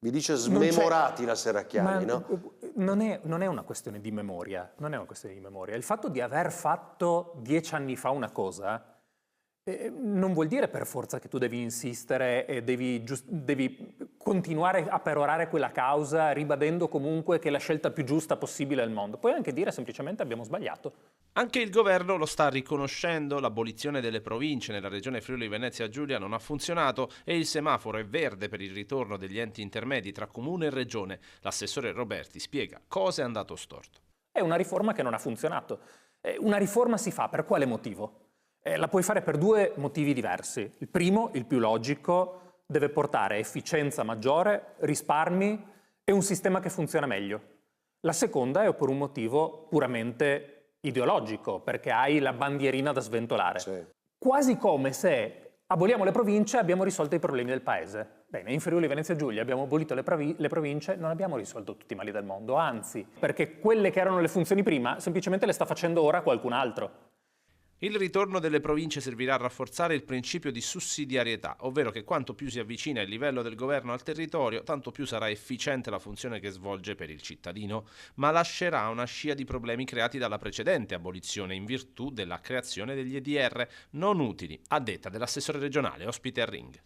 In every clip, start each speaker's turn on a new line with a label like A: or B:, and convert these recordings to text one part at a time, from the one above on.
A: Vi dice smemorati la Serracchiani, no?
B: Non è una questione di memoria, non è una questione di memoria. Il fatto di aver fatto 10 anni fa una cosa non vuol dire per forza che tu devi insistere e devi continuare a perorare quella causa ribadendo comunque che è la scelta più giusta possibile al mondo. Puoi anche dire semplicemente abbiamo sbagliato.
C: Anche il governo lo sta riconoscendo, l'abolizione delle province nella regione Friuli Venezia Giulia non ha funzionato e il semaforo è verde per il ritorno degli enti intermedi tra comune e regione. L'assessore Roberti spiega cosa è andato storto.
B: È una riforma che non ha funzionato. Una riforma si fa per quale motivo? La puoi fare per due motivi diversi. Il primo, il più logico, deve portare efficienza maggiore, risparmi e un sistema che funziona meglio. La seconda è per un motivo puramente ideologico, perché hai la bandierina da sventolare.
A: Sì.
B: Quasi come se aboliamo le province e abbiamo risolto i problemi del paese. Bene, in Friuli Venezia Giulia abbiamo abolito le province, non abbiamo risolto tutti i mali del mondo, anzi, perché quelle che erano le funzioni prima semplicemente le sta facendo ora qualcun altro.
C: Il ritorno delle province servirà a rafforzare il principio di sussidiarietà, ovvero che quanto più si avvicina il livello del governo al territorio, tanto più sarà efficiente la funzione che svolge per il cittadino, ma lascerà una scia di problemi creati dalla precedente abolizione in virtù della creazione degli EDR non utili, a detta dell'assessore regionale ospite a Ring.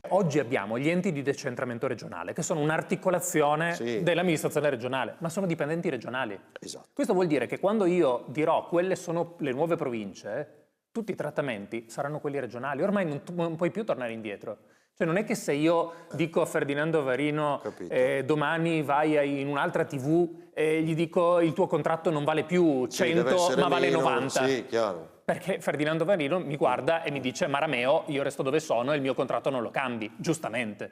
B: Oggi abbiamo gli enti di decentramento regionale, che sono un'articolazione dell'amministrazione regionale, ma sono dipendenti regionali.
A: Esatto.
B: Questo vuol dire che quando io dirò quelle sono le nuove province, tutti i trattamenti saranno quelli regionali. Ormai non puoi più tornare indietro. Cioè non è che se io dico a Ferdinando Varino domani vai in un'altra TV e gli dico il tuo contratto non vale più 100 ma vale 90.
A: Sì, chiaro.
B: Perché Ferdinando Varino mi guarda e mi dice Marameo, io resto dove sono e il mio contratto non lo cambi, giustamente.